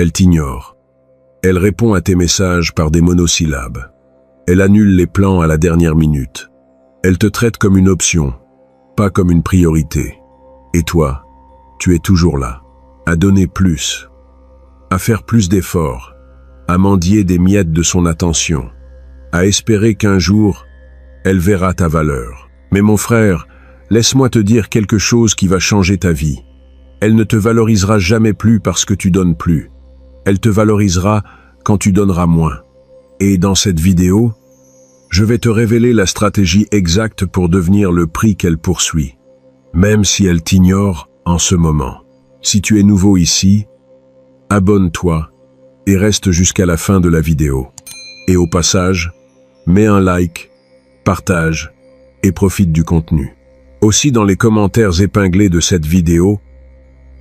Elle t'ignore. Elle répond à tes messages par des monosyllabes. Elle annule les plans à la dernière minute. Elle te traite comme une option, pas comme une priorité. Et toi, tu es toujours là, à donner plus, à faire plus d'efforts, à mendier des miettes de son attention, à espérer qu'un jour, elle verra ta valeur. Mais mon frère, laisse-moi te dire quelque chose qui va changer ta vie. Elle ne te valorisera jamais plus parce que tu donnes plus. Elle te valorisera quand tu donneras moins. Et dans cette vidéo, je vais te révéler la stratégie exacte pour devenir le prix qu'elle poursuit, même si elle t'ignore en ce moment. Si tu es nouveau ici, abonne-toi et reste jusqu'à la fin de la vidéo. Et au passage, mets un like, partage et profite du contenu. Aussi, dans les commentaires épinglés de cette vidéo,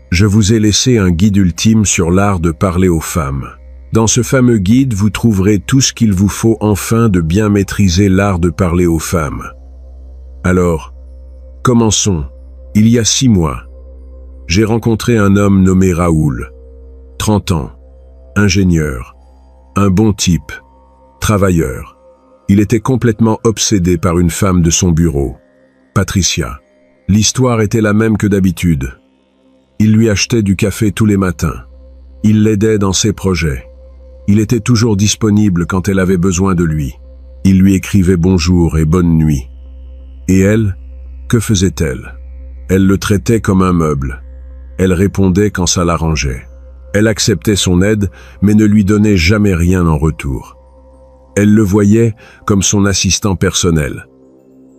je vous ai laissé un guide ultime sur l'art de parler aux femmes. Dans ce fameux guide, vous trouverez tout ce qu'il vous faut afin de bien maîtriser l'art de parler aux femmes. Alors, commençons. Il y a 6 mois, j'ai rencontré un homme nommé Raoul, 30 ans, ingénieur, un bon type, travailleur. Il était complètement obsédé par une femme de son bureau, Patricia. L'histoire était la même que d'habitude. Il lui achetait du café tous les matins. Il l'aidait dans ses projets. Il était toujours disponible quand elle avait besoin de lui. Il lui écrivait bonjour et bonne nuit. Et elle, que faisait-elle? Elle le traitait comme un meuble. Elle répondait quand ça l'arrangeait. Elle acceptait son aide, mais ne lui donnait jamais rien en retour. Elle le voyait comme son assistant personnel,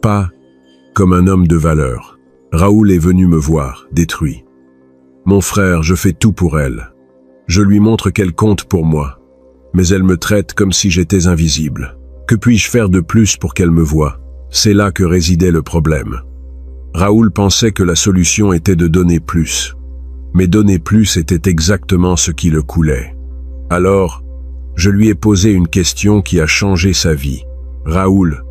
pas comme un homme de valeur. Raoul est venu me voir, détruit. Mon frère, je fais tout pour elle. Je lui montre qu'elle compte pour moi, mais elle me traite comme si j'étais invisible. Que puis-je faire de plus pour qu'elle me voie? C'est là que résidait le problème. Raoul pensait que la solution était de donner plus. Mais donner plus était exactement ce qui le coulait. Alors, je lui ai posé une question qui a changé sa vie. Raoul,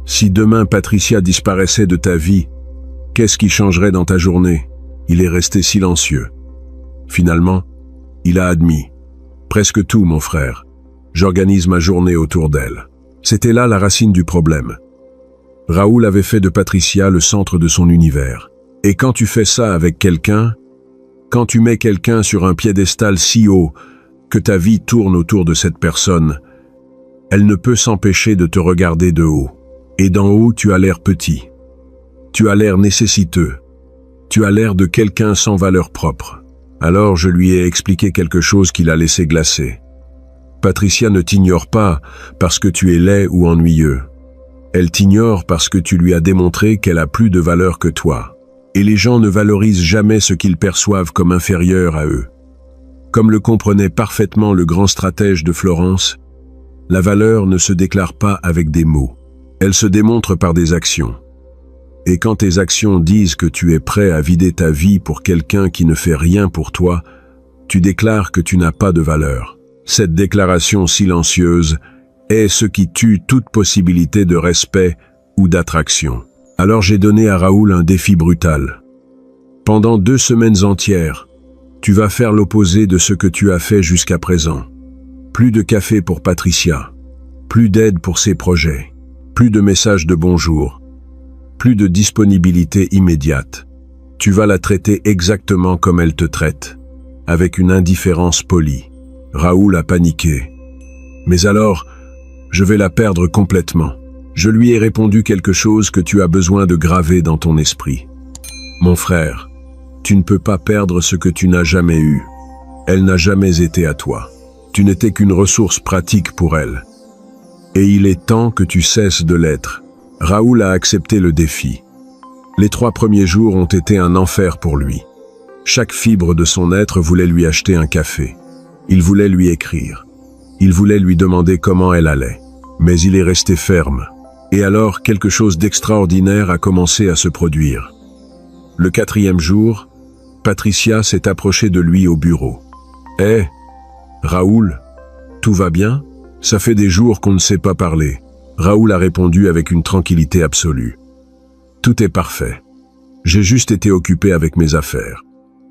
si demain Patricia disparaissait de ta vie, qu'est-ce qui changerait dans ta journée? Il est resté silencieux. Finalement, il a admis. Presque tout, mon frère. J'organise ma journée autour d'elle. C'était là la racine du problème. Raoul avait fait de Patricia le centre de son univers. Et quand tu fais ça avec quelqu'un, quand tu mets quelqu'un sur un piédestal si haut que ta vie tourne autour de cette personne, elle ne peut s'empêcher de te regarder de haut. Et d'en haut, tu as l'air petit. Tu as l'air nécessiteux. Tu as l'air de quelqu'un sans valeur propre. Alors je lui ai expliqué quelque chose qui l'a laissé glacer. Patricia ne t'ignore pas parce que tu es laid ou ennuyeux. Elle t'ignore parce que tu lui as démontré qu'elle a plus de valeur que toi. Et les gens ne valorisent jamais ce qu'ils perçoivent comme inférieur à eux. Comme le comprenait parfaitement le grand stratège de Florence, la valeur ne se déclare pas avec des mots. Elle se démontre par des actions. Et quand tes actions disent que tu es prêt à vider ta vie pour quelqu'un qui ne fait rien pour toi, tu déclares que tu n'as pas de valeur. Cette déclaration silencieuse est ce qui tue toute possibilité de respect ou d'attraction. Alors j'ai donné à Raoul un défi brutal. Pendant 2 semaines entières, tu vas faire l'opposé de ce que tu as fait jusqu'à présent. Plus de café pour Patricia, plus d'aide pour ses projets, plus de messages de bonjour, plus de disponibilité immédiate. Tu vas la traiter exactement comme elle te traite, avec une indifférence polie. Raoul a paniqué. Mais alors, je vais la perdre complètement. Je lui ai répondu quelque chose que tu as besoin de graver dans ton esprit. Mon frère, tu ne peux pas perdre ce que tu n'as jamais eu. Elle n'a jamais été à toi. Tu n'étais qu'une ressource pratique pour elle. Et il est temps que tu cesses de l'être. Raoul a accepté le défi. Les 3 premiers jours ont été un enfer pour lui. Chaque fibre de son être voulait lui acheter un café. Il voulait lui écrire. Il voulait lui demander comment elle allait. Mais il est resté ferme. Et alors, quelque chose d'extraordinaire a commencé à se produire. Le 4e jour, Patricia s'est approchée de lui au bureau. « Hé, Raoul, tout va bien? Ça fait des jours qu'on ne s'est pas parlé. » Raoul a répondu avec une tranquillité absolue. « Tout est parfait. J'ai juste été occupé avec mes affaires. »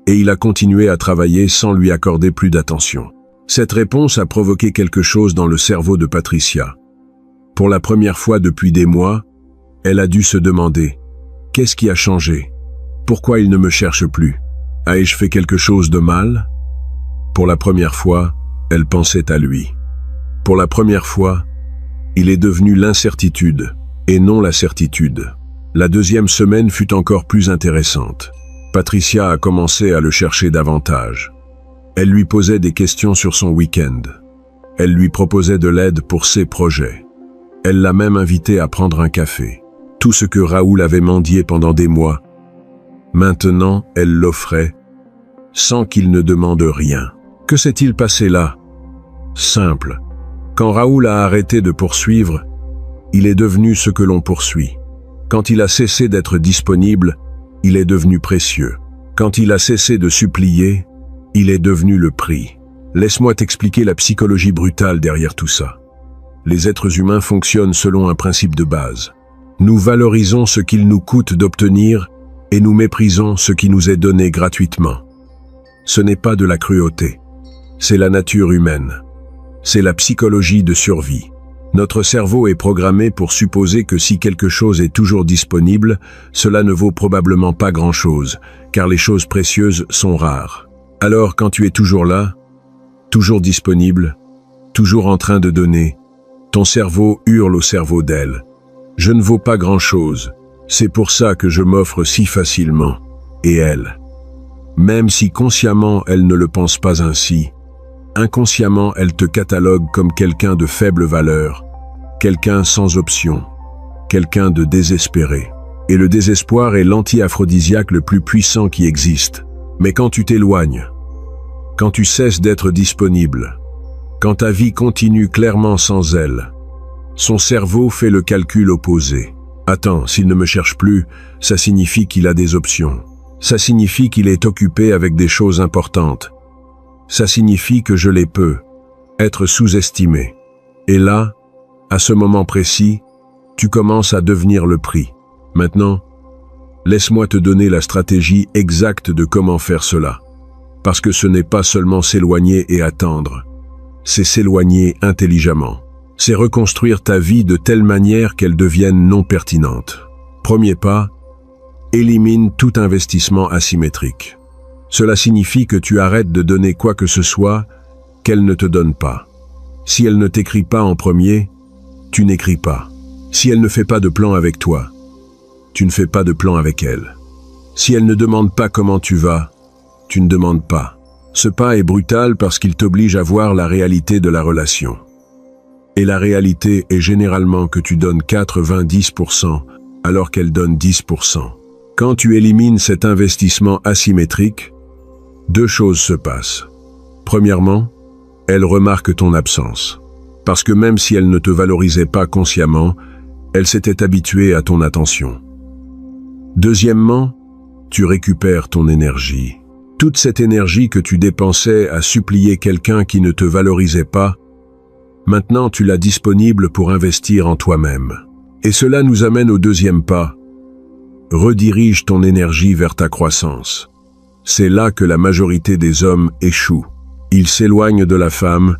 et il a continué à travailler sans lui accorder plus d'attention. Cette réponse a provoqué quelque chose dans le cerveau de Patricia. Pour la première fois depuis des mois, elle a dû se demander « Qu'est-ce qui a changé? Pourquoi il ne me cherche plus? Ai-je fait quelque chose de mal ?» Pour la première fois, elle pensait à lui. Pour la première fois, il est devenu l'incertitude et non la certitude. La deuxième semaine fut encore plus intéressante. Patricia a commencé à le chercher davantage. Elle lui posait des questions sur son week-end. Elle lui proposait de l'aide pour ses projets. Elle l'a même invité à prendre un café. Tout ce que Raoul avait mendié pendant des mois, maintenant elle l'offrait, sans qu'il ne demande rien. Que s'est-il passé là? Simple. Quand Raoul a arrêté de poursuivre, il est devenu ce que l'on poursuit. Quand il a cessé d'être disponible, il est devenu précieux. Quand il a cessé de supplier, il est devenu le prix. Laisse-moi t'expliquer la psychologie brutale derrière tout ça. Les êtres humains fonctionnent selon un principe de base. Nous valorisons ce qu'il nous coûte d'obtenir et nous méprisons ce qui nous est donné gratuitement. Ce n'est pas de la cruauté. C'est la nature humaine. C'est la psychologie de survie. Notre cerveau est programmé pour supposer que si quelque chose est toujours disponible, cela ne vaut probablement pas grand-chose, car les choses précieuses sont rares. Alors quand tu es toujours là, toujours disponible, toujours en train de donner, ton cerveau hurle au cerveau d'elle. Je ne vaux pas grand-chose, c'est pour ça que je m'offre si facilement. Et elle, même si consciemment elle ne le pense pas ainsi, inconsciemment elle te catalogue comme quelqu'un de faible valeur, quelqu'un sans option, quelqu'un de désespéré. Et le désespoir est l'anti-aphrodisiaque le plus puissant qui existe. Mais quand tu t'éloignes, quand tu cesses d'être disponible, quand ta vie continue clairement sans elle, son cerveau fait le calcul opposé. Attends, s'il ne me cherche plus, ça signifie qu'il a des options. Ça signifie qu'il est occupé avec des choses importantes. Ça signifie que je les peux être sous-estimé. Et là, à ce moment précis, tu commences à devenir le prix. Maintenant, laisse-moi te donner la stratégie exacte de comment faire cela. Parce que ce n'est pas seulement s'éloigner et attendre, c'est s'éloigner intelligemment. C'est reconstruire ta vie de telle manière qu'elle devienne non pertinente. Premier pas, élimine tout investissement asymétrique. Cela signifie que tu arrêtes de donner quoi que ce soit qu'elle ne te donne pas. Si elle ne t'écrit pas en premier, tu n'écris pas. Si elle ne fait pas de plan avec toi, tu ne fais pas de plan avec elle. Si elle ne demande pas comment tu vas, tu ne demandes pas. Ce pas est brutal parce qu'il t'oblige à voir la réalité de la relation. Et la réalité est généralement que tu donnes 90% alors qu'elle donne 10%. Quand tu élimines cet investissement asymétrique, deux choses se passent. Premièrement, elle remarque ton absence. Parce que même si elle ne te valorisait pas consciemment, elle s'était habituée à ton attention. Deuxièmement, tu récupères ton énergie. Toute cette énergie que tu dépensais à supplier quelqu'un qui ne te valorisait pas, maintenant tu l'as disponible pour investir en toi-même. Et cela nous amène au deuxième pas. Redirige ton énergie vers ta croissance. C'est là que la majorité des hommes échouent. Ils s'éloignent de la femme,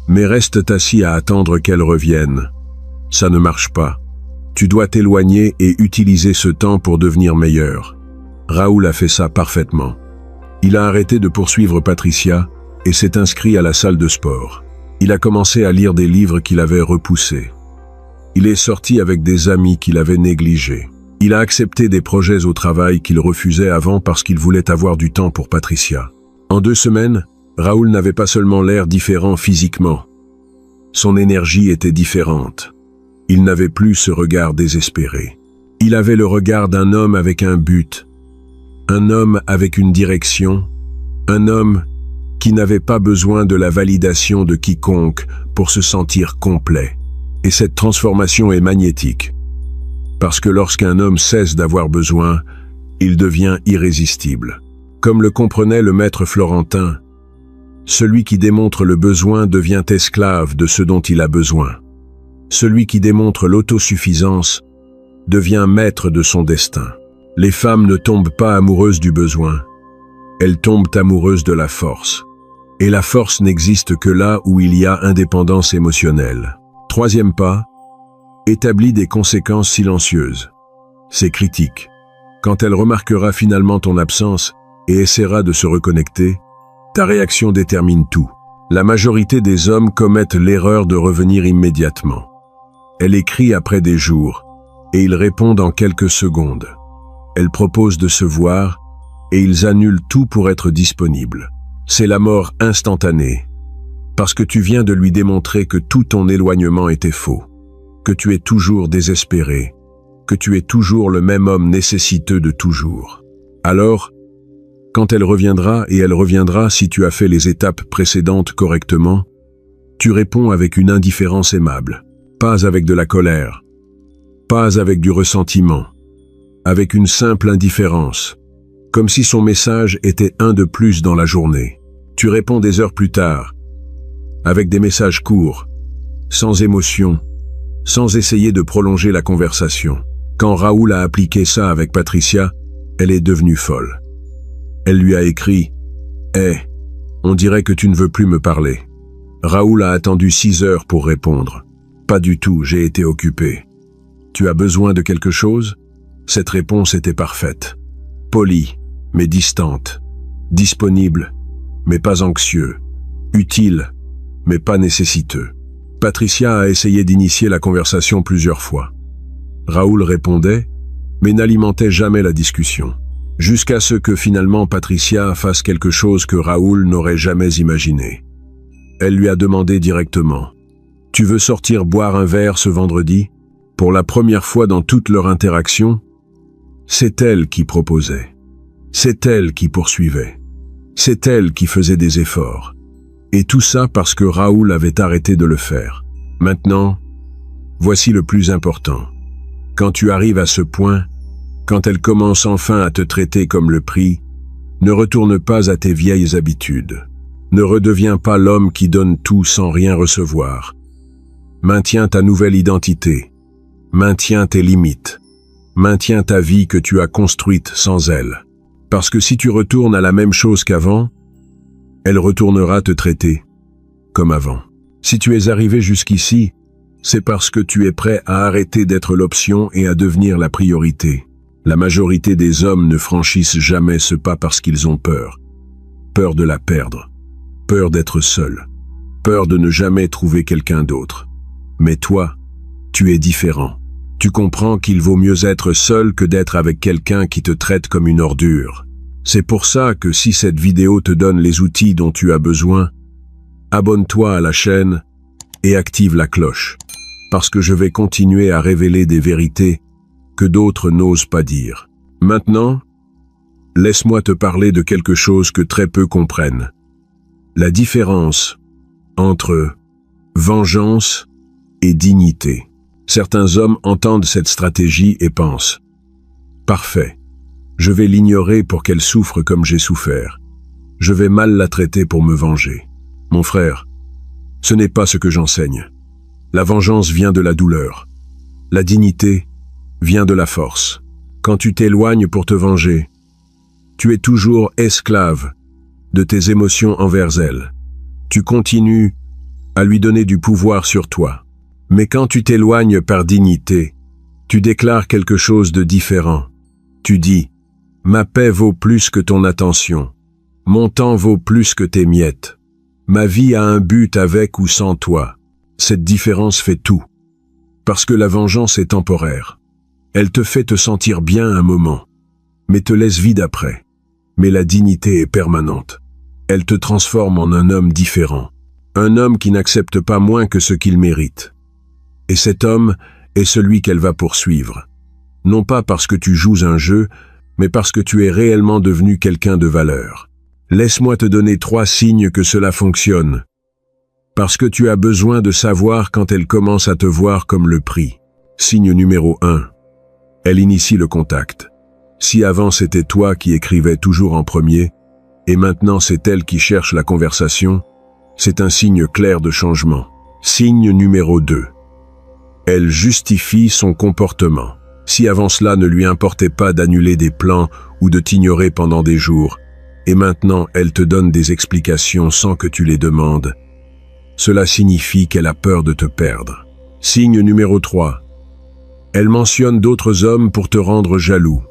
mais restent assis à attendre qu'elle revienne. Ça ne marche pas. Tu dois t'éloigner et utiliser ce temps pour devenir meilleur. Raoul a fait ça parfaitement. Il a arrêté de poursuivre Patricia et s'est inscrit à la salle de sport. Il a commencé à lire des livres qu'il avait repoussés. Il est sorti avec des amis qu'il avait négligés. Il a accepté des projets au travail qu'il refusait avant parce qu'il voulait avoir du temps pour Patricia. En 2 semaines, Raoul n'avait pas seulement l'air différent physiquement. Son énergie était différente. Il n'avait plus ce regard désespéré. Il avait le regard d'un homme avec un but, un homme avec une direction, un homme qui n'avait pas besoin de la validation de quiconque pour se sentir complet. Et cette transformation est magnétique. Parce que lorsqu'un homme cesse d'avoir besoin, il devient irrésistible. Comme le comprenait le maître Florentin, celui qui démontre le besoin devient esclave de ce dont il a besoin. Celui qui démontre l'autosuffisance devient maître de son destin. Les femmes ne tombent pas amoureuses du besoin. elles tombent amoureuses de la force. Et la force n'existe que là où il y a indépendance émotionnelle. Troisième pas, établis des conséquences silencieuses. C'est critique. Quand elle remarquera finalement ton absence et essaiera de se reconnecter, ta réaction détermine tout. La majorité des hommes commettent l'erreur de revenir immédiatement. Elle écrit après des jours, et ils répondent en quelques secondes. Elle propose de se voir, et ils annulent tout pour être disponibles. C'est la mort instantanée, parce que tu viens de lui démontrer que tout ton éloignement était faux, que tu es toujours désespéré, que tu es toujours le même homme nécessiteux de toujours. Alors, quand elle reviendra, et elle reviendra si tu as fait les étapes précédentes correctement, tu réponds avec une indifférence aimable, pas avec de la colère, pas avec du ressentiment, avec une simple indifférence, comme si son message était un de plus dans la journée. Tu réponds des heures plus tard, avec des messages courts, sans émotion, sans essayer de prolonger la conversation. Quand Raoul a appliqué ça avec Patricia, elle est devenue folle. Elle lui a écrit « Hé, on dirait que tu ne veux plus me parler. » Raoul a attendu 6 heures pour répondre. « Pas du tout, j'ai été occupé. » « Tu as besoin de quelque chose ?» Cette réponse était parfaite. Polie, mais distante. Disponible, mais pas anxieux. Utile, mais pas nécessiteux. Patricia a essayé d'initier la conversation plusieurs fois. Raoul répondait, mais n'alimentait jamais la discussion. Jusqu'à ce que finalement Patricia fasse quelque chose que Raoul n'aurait jamais imaginé. Elle lui a demandé directement « Tu veux sortir boire un verre ce vendredi ?» Pour la première fois dans toute leur interaction, c'est elle qui proposait. C'est elle qui poursuivait. C'est elle qui faisait des efforts. Et tout ça parce que Raoul avait arrêté de le faire. Maintenant, voici le plus important. Quand tu arrives à ce point, quand elle commence enfin à te traiter comme le prix, ne retourne pas à tes vieilles habitudes. Ne redeviens pas l'homme qui donne tout sans rien recevoir. Maintiens ta nouvelle identité. Maintiens tes limites. Maintiens ta vie que tu as construite sans elle. Parce que si tu retournes à la même chose qu'avant, elle retournera te traiter comme avant. Si tu es arrivé jusqu'ici, c'est parce que tu es prêt à arrêter d'être l'option et à devenir la priorité. La majorité des hommes ne franchissent jamais ce pas parce qu'ils ont peur. Peur de la perdre. Peur d'être seul. Peur de ne jamais trouver quelqu'un d'autre. Mais toi, tu es différent. Tu comprends qu'il vaut mieux être seul que d'être avec quelqu'un qui te traite comme une ordure. C'est pour ça que si cette vidéo te donne les outils dont tu as besoin, abonne-toi à la chaîne et active la cloche. Parce que je vais continuer à révéler des vérités que d'autres n'osent pas dire. Maintenant, laisse-moi te parler de quelque chose que très peu comprennent. La différence entre vengeance et dignité. Certains hommes entendent cette stratégie et pensent « Parfait, je vais l'ignorer pour qu'elle souffre comme j'ai souffert. Je vais mal la traiter pour me venger. » Mon frère, ce n'est pas ce que j'enseigne. La vengeance vient de la douleur. La dignité vient de la force. Quand tu t'éloignes pour te venger, tu es toujours esclave de tes émotions envers elle. Tu continues à lui donner du pouvoir sur toi. Mais quand tu t'éloignes par dignité, tu déclares quelque chose de différent. Tu dis « Ma paix vaut plus que ton attention. Mon temps vaut plus que tes miettes. Ma vie a un but avec ou sans toi. » Cette différence fait tout. Parce que la vengeance est temporaire. Elle te fait te sentir bien un moment, mais te laisse vide après. Mais la dignité est permanente. Elle te transforme en un homme différent. Un homme qui n'accepte pas moins que ce qu'il mérite. Et cet homme est celui qu'elle va poursuivre. Non pas parce que tu joues un jeu, mais parce que tu es réellement devenu quelqu'un de valeur. Laisse-moi te donner 3 signes que cela fonctionne. Parce que tu as besoin de savoir quand elle commence à te voir comme le prix. Signe numéro 1. Elle initie le contact. Si avant c'était toi qui écrivais toujours en premier, et maintenant c'est elle qui cherche la conversation, c'est un signe clair de changement. Signe numéro 2. Elle justifie son comportement. Si avant cela ne lui importait pas d'annuler des plans ou de t'ignorer pendant des jours, et maintenant elle te donne des explications sans que tu les demandes. Cela signifie qu'elle a peur de te perdre. Signe numéro 3. Elle mentionne d'autres hommes pour te rendre jaloux.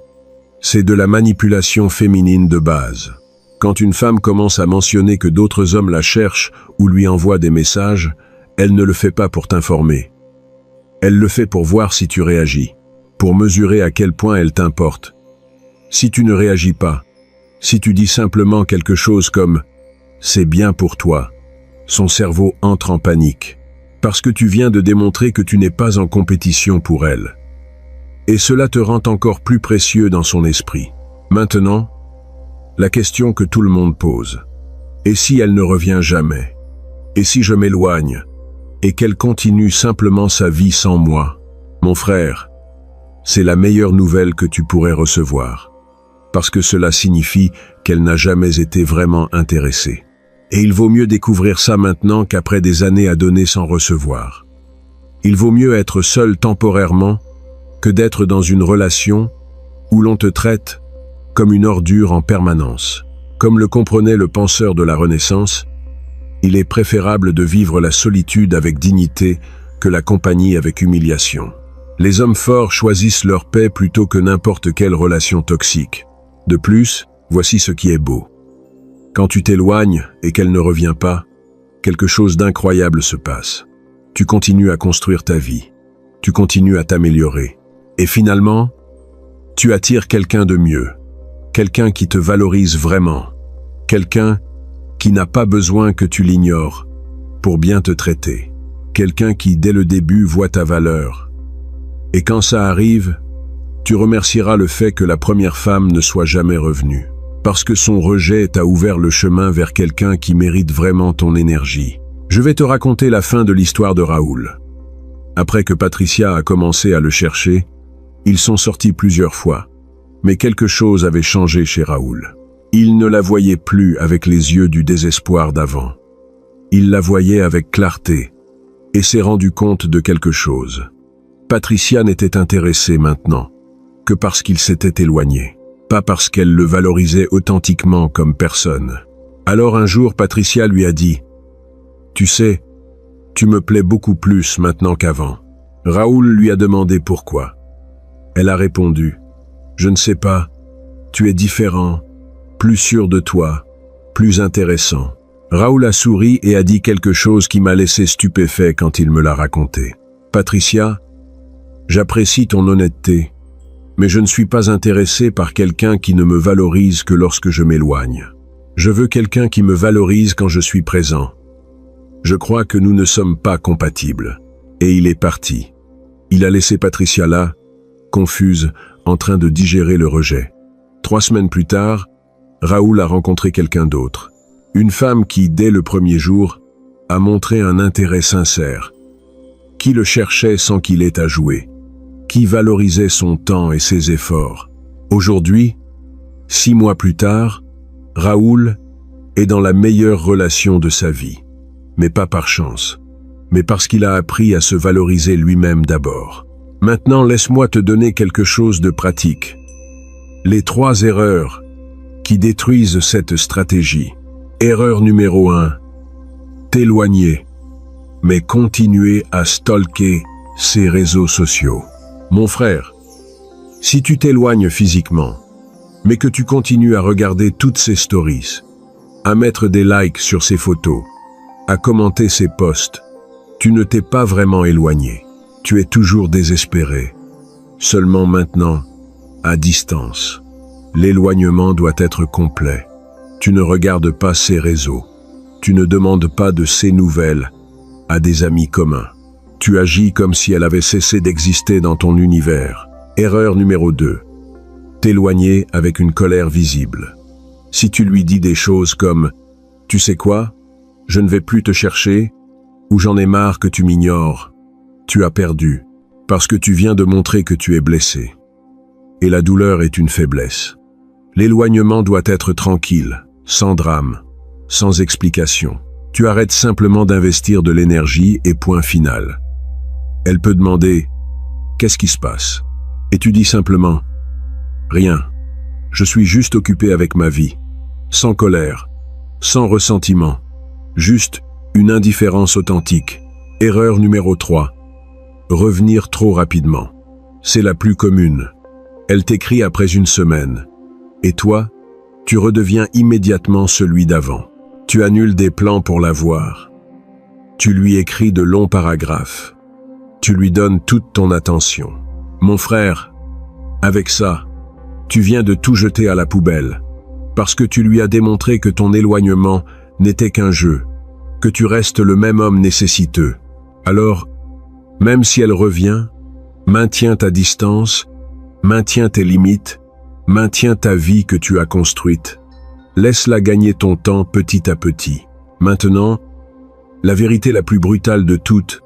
C'est de la manipulation féminine de base. Quand une femme commence à mentionner que d'autres hommes la cherchent ou lui envoient des messages, elle ne le fait pas pour t'informer. Elle le fait pour voir si tu réagis, pour mesurer à quel point elle t'importe. Si tu ne réagis pas, si tu dis simplement quelque chose comme « c'est bien pour toi », son cerveau entre en panique, parce que tu viens de démontrer que tu n'es pas en compétition pour elle. Et cela te rend encore plus précieux dans son esprit. Maintenant, la question que tout le monde pose. Et si elle ne revient jamais? Et si je m'éloigne? Et qu'elle continue simplement sa vie sans moi? Mon frère, c'est la meilleure nouvelle que tu pourrais recevoir. Parce que cela signifie qu'elle n'a jamais été vraiment intéressée. Et il vaut mieux découvrir ça maintenant qu'après des années à donner sans recevoir. Il vaut mieux être seul temporairement que d'être dans une relation où l'on te traite comme une ordure en permanence. Comme le comprenait le penseur de la Renaissance, il est préférable de vivre la solitude avec dignité que la compagnie avec humiliation. Les hommes forts choisissent leur paix plutôt que n'importe quelle relation toxique. De plus, voici ce qui est beau. Quand tu t'éloignes et qu'elle ne revient pas, quelque chose d'incroyable se passe. Tu continues à construire ta vie. Tu continues à t'améliorer. Et finalement, tu attires quelqu'un de mieux. Quelqu'un qui te valorise vraiment. Quelqu'un qui n'a pas besoin que tu l'ignores pour bien te traiter. Quelqu'un qui, dès le début, voit ta valeur. Et quand ça arrive, tu remercieras le fait que la première femme ne soit jamais revenue. Parce que son rejet t'a ouvert le chemin vers quelqu'un qui mérite vraiment ton énergie. Je vais te raconter la fin de l'histoire de Raoul. Après que Patricia a commencé à le chercher, ils sont sortis plusieurs fois. Mais quelque chose avait changé chez Raoul. Il ne la voyait plus avec les yeux du désespoir d'avant. Il la voyait avec clarté et s'est rendu compte de quelque chose. Patricia n'était intéressée maintenant que parce qu'il s'était éloigné, pas parce qu'elle le valorisait authentiquement comme personne. Alors un jour, Patricia lui a dit « Tu sais, tu me plais beaucoup plus maintenant qu'avant. » Raoul lui a demandé pourquoi. Elle a répondu « Je ne sais pas, tu es différent, plus sûr de toi, plus intéressant. » Raoul a souri et a dit quelque chose qui m'a laissé stupéfait quand il me l'a raconté. « Patricia, j'apprécie ton honnêteté, mais je ne suis pas intéressé par quelqu'un qui ne me valorise que lorsque je m'éloigne. Je veux quelqu'un qui me valorise quand je suis présent. Je crois que nous ne sommes pas compatibles. » Et il est parti. Il a laissé Patricia là, confuse, en train de digérer le rejet. 3 semaines plus tard, Raoul a rencontré quelqu'un d'autre. Une femme qui, dès le premier jour, a montré un intérêt sincère, qui le cherchait sans qu'il ait à jouer, qui valorisait son temps et ses efforts. Aujourd'hui, 6 mois plus tard, Raoul est dans la meilleure relation de sa vie. Mais pas par chance, mais parce qu'il a appris à se valoriser lui-même d'abord. Maintenant, laisse-moi te donner quelque chose de pratique. Les 3 erreurs qui détruisent cette stratégie. Erreur numéro 1. T'éloigner, mais continuer à stalker ces réseaux sociaux. Mon frère, si tu t'éloignes physiquement, mais que tu continues à regarder toutes ces stories, à mettre des likes sur ces photos, à commenter ses posts, tu ne t'es pas vraiment éloigné. Tu es toujours désespéré. Seulement maintenant, à distance. L'éloignement doit être complet. Tu ne regardes pas ses réseaux. Tu ne demandes pas de ses nouvelles à des amis communs. Tu agis comme si elle avait cessé d'exister dans ton univers. Erreur numéro 2. T'éloigner avec une colère visible. Si tu lui dis des choses comme « Tu sais quoi ? Je ne vais plus te chercher » ou « J'en ai marre que tu m'ignores », tu as perdu, parce que tu viens de montrer que tu es blessé. Et la douleur est une faiblesse. L'éloignement doit être tranquille, sans drame, sans explication. Tu arrêtes simplement d'investir de l'énergie et point final. Elle peut demander « Qu'est-ce qui se passe ?» Et tu dis simplement « Rien, je suis juste occupé avec ma vie. » sans colère, sans ressentiment, juste une indifférence authentique. Erreur numéro 3. Revenir trop rapidement. C'est la plus commune. Elle t'écrit après une semaine. Et toi, tu redeviens immédiatement celui d'avant. Tu annules des plans pour la voir. Tu lui écris de longs paragraphes. Tu lui donnes toute ton attention. Mon frère, avec ça, tu viens de tout jeter à la poubelle, parce que tu lui as démontré que ton éloignement n'était qu'un jeu, que tu restes le même homme nécessiteux. Alors, même si elle revient, maintiens ta distance, maintiens tes limites, maintiens ta vie que tu as construite. Laisse-la gagner ton temps petit à petit. Maintenant, la vérité la plus brutale de toutes,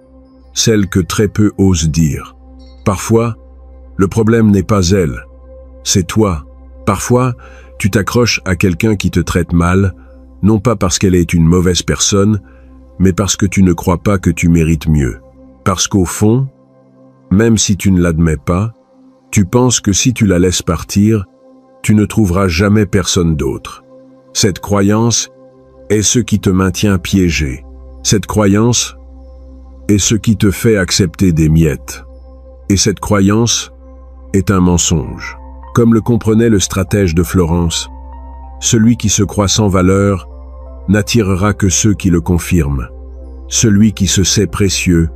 celle que très peu osent dire. Parfois, le problème n'est pas elle, c'est toi. Parfois, tu t'accroches à quelqu'un qui te traite mal, non pas parce qu'elle est une mauvaise personne, mais parce que tu ne crois pas que tu mérites mieux. Parce qu'au fond, même si tu ne l'admets pas, tu penses que si tu la laisses partir, tu ne trouveras jamais personne d'autre. Cette croyance est ce qui te maintient piégé. Cette croyance est ce qui te fait accepter des miettes. Et cette croyance est un mensonge. Comme le comprenait le stratège de Florence, celui qui se croit sans valeur n'attirera que ceux qui le confirment. Celui qui se sait précieux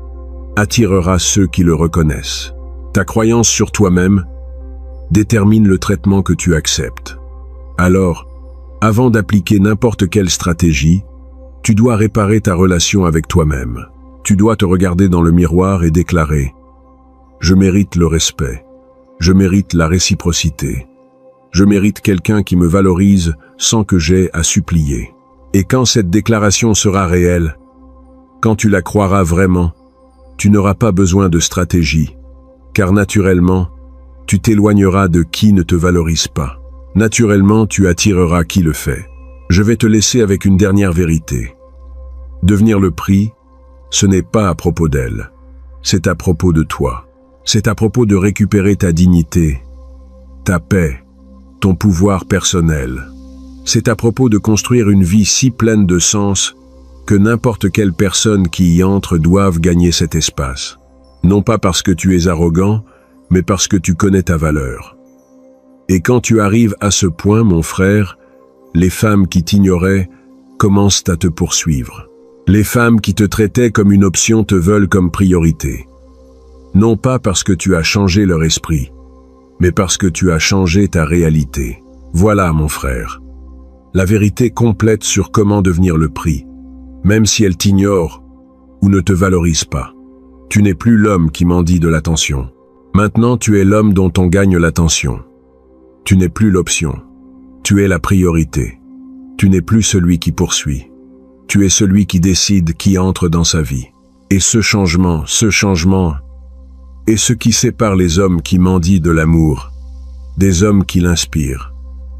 attirera ceux qui le reconnaissent. Ta croyance sur toi-même détermine le traitement que tu acceptes. Alors, avant d'appliquer n'importe quelle stratégie, tu dois réparer ta relation avec toi-même. Tu dois te regarder dans le miroir et déclarer « Je mérite le respect. Je mérite la réciprocité. Je mérite quelqu'un qui me valorise sans que j'aie à supplier. » Et quand cette déclaration sera réelle, quand tu la croiras vraiment, tu n'auras pas besoin de stratégie, car naturellement, tu t'éloigneras de qui ne te valorise pas. Naturellement, tu attireras qui le fait. Je vais te laisser avec une dernière vérité. Devenir le prix, ce n'est pas à propos d'elle, c'est à propos de toi. C'est à propos de récupérer ta dignité, ta paix, ton pouvoir personnel. C'est à propos de construire une vie si pleine de sens que n'importe quelle personne qui y entre doive gagner cet espace. Non pas parce que tu es arrogant, mais parce que tu connais ta valeur. Et quand tu arrives à ce point, mon frère, les femmes qui t'ignoraient commencent à te poursuivre. Les femmes qui te traitaient comme une option te veulent comme priorité. Non pas parce que tu as changé leur esprit, mais parce que tu as changé ta réalité. Voilà, mon frère, la vérité complète sur comment devenir le prix, même si elle t'ignore ou ne te valorise pas. Tu n'es plus l'homme qui mendie de l'attention. Maintenant, tu es l'homme dont on gagne l'attention. Tu n'es plus l'option. Tu es la priorité. Tu n'es plus celui qui poursuit. Tu es celui qui décide qui entre dans sa vie. Et ce changement est ce qui sépare les hommes qui mendient de l'amour des hommes qui l'inspirent.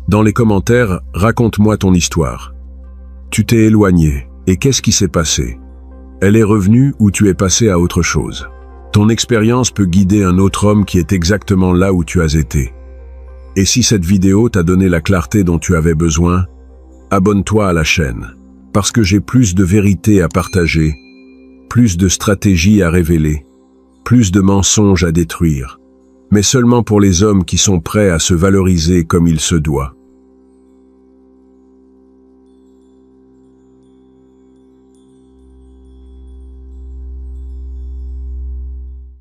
Dans les commentaires, raconte-moi ton histoire. Tu t'es éloigné, et qu'est-ce qui s'est passé? Elle est revenue ou tu es passé à autre chose? Ton expérience peut guider un autre homme qui est exactement là où tu as été. Et si cette vidéo t'a donné la clarté dont tu avais besoin, abonne-toi à la chaîne, parce que j'ai plus de vérité à partager, plus de stratégies à révéler, plus de mensonges à détruire, mais seulement pour les hommes qui sont prêts à se valoriser comme il se doit.